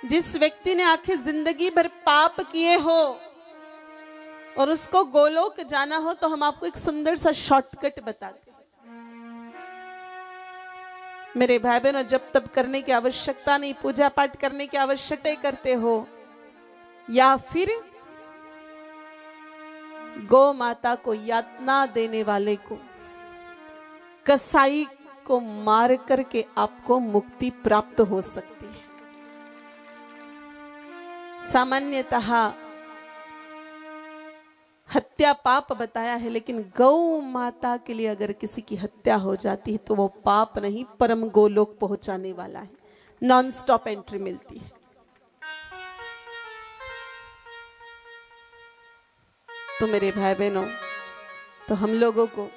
जिस व्यक्ति ने आखिर जिंदगी भर पाप किए हो और उसको गोलोक जाना हो, तो हम आपको एक सुंदर सा शॉर्टकट बताते हैं। मेरे भाई बहनों, जब तब करने की आवश्यकता नहीं, पूजा पाठ करने की आवश्यकता करते हो, या फिर गौ माता को यातना देने वाले को, कसाई को मार करके आपको मुक्ति प्राप्त हो सकती है। सामान्यतः हत्या पाप बताया है, लेकिन गौ माता के लिए अगर किसी की हत्या हो जाती है तो वो पाप नहीं, परम गोलोक पहुंचाने वाला है। नॉन स्टॉप एंट्री मिलती है। तो मेरे भाई बहनों, तो हम लोगों को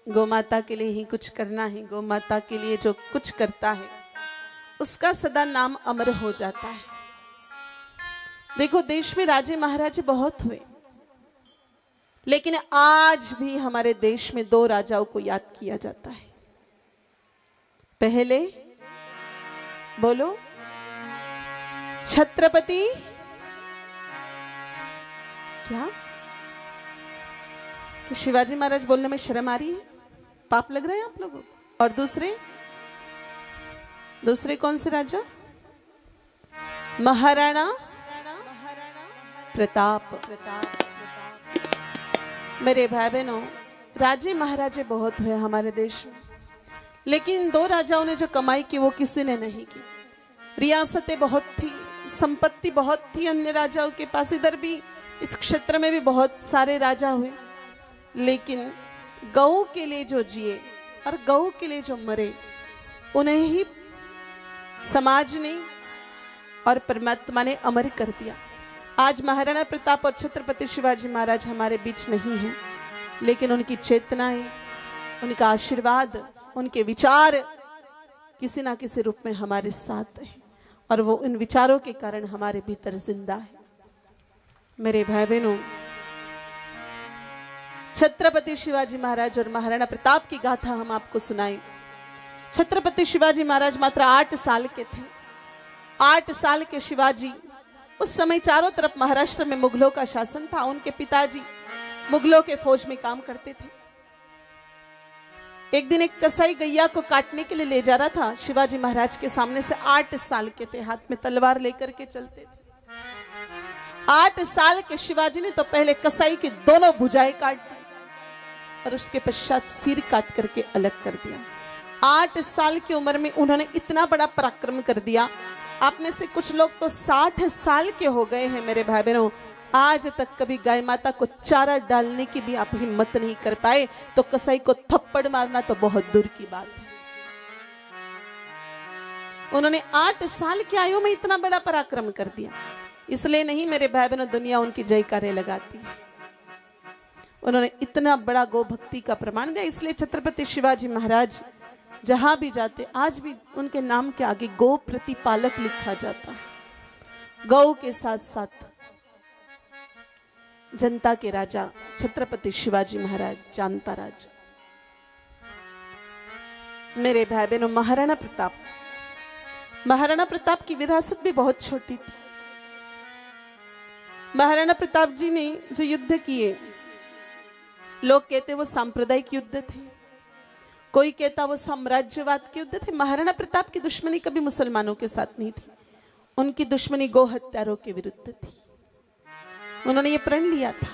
गौ माता के लिए ही कुछ करना है। गौ माता के लिए जो कुछ करता है उसका सदा नाम अमर हो जाता है। देखो, देश में राजे महाराजे बहुत हुए, लेकिन आज भी हमारे देश में 2 राजाओं को याद किया जाता है। पहले बोलो, छत्रपति क्या कि शिवाजी महाराज बोलने में शर्म आ रही है? पाप लग रहा है आप लोगों को? और दूसरे कौन से राजा? महाराणा प्रताप। मेरे भाई बहनों, राजे महाराजे बहुत हुए हमारे देश में, लेकिन 2 राजाओं ने जो कमाई की वो किसी ने नहीं की। रियासतें बहुत थी, संपत्ति बहुत थी अन्य राजाओं के पास, इधर भी इस क्षेत्र में भी बहुत सारे राजा हुए, लेकिन गौ के लिए जो जिए और गौ के लिए जो मरे, उन्हें ही समाज ने और परमात्मा ने अमर कर दिया। आज महाराणा प्रताप और छत्रपति शिवाजी महाराज हमारे बीच नहीं हैं, लेकिन उनकी चेतनाएं, उनका आशीर्वाद, उनके विचार किसी ना किसी रूप में हमारे साथ हैं, और वो इन विचारों के कारण हमारे भीतर जिंदा है। मेरे भाई बहनों, छत्रपति शिवाजी महाराज और महाराणा प्रताप की गाथा हम आपको सुनाएं। छत्रपति शिवाजी महाराज मात्र 8 साल के थे। 8 साल के शिवाजी, उस समय चारों तरफ महाराष्ट्र में मुगलों का शासन था। उनके पिताजी मुगलों के फौज में काम करते थे। एक दिन एक कसाई गैया को काटने के लिए ले जा रहा था। शिवाजी महाराज के सामने से 8 साल के थे, हाथ में तलवार लेकर के चलते थे। 8 साल के शिवाजी ने तो पहले कसाई की दोनों भुजाएं काट दी और उसके पश्चात सिर काट करके अलग कर दिया। 8 साल की उम्र में उन्होंने इतना बड़ा पराक्रम कर दिया। आप में से कुछ लोग तो 60 साल के हो गए हैं मेरे भाई बहनों, आज तक कभी गाय माता को चारा डालने की भी आप हिम्मत नहीं कर पाए, तो कसाई को थप्पड़ मारना तो बहुत दूर की बात है। उन्होंने 8 साल की आयु में इतना बड़ा पराक्रम कर दिया। इसलिए नहीं मेरे भाई बहनों, दुनिया उनकी जयकारे लगाती है। उन्होंने इतना बड़ा गौ भक्ति का प्रमाण दिया, इसलिए छत्रपति शिवाजी महाराज जहां भी जाते, आज भी उनके नाम के आगे गौ प्रतिपालक लिखा जाता है। गौ के साथ साथ जनता के राजा छत्रपति शिवाजी महाराज, जानता राजा। मेरे भाई बहनों, महाराणा प्रताप की विरासत भी बहुत छोटी थी। महाराणा प्रताप जी ने जो युद्ध किए, लोग कहते वो सांप्रदायिक युद्ध थे, कोई कहता वो साम्राज्यवाद के युद्ध थे। महाराणा प्रताप की दुश्मनी कभी मुसलमानों के साथ नहीं थी, उनकी दुश्मनी गो हत्यारों के विरुद्ध थी। उन्होंने ये प्रण लिया था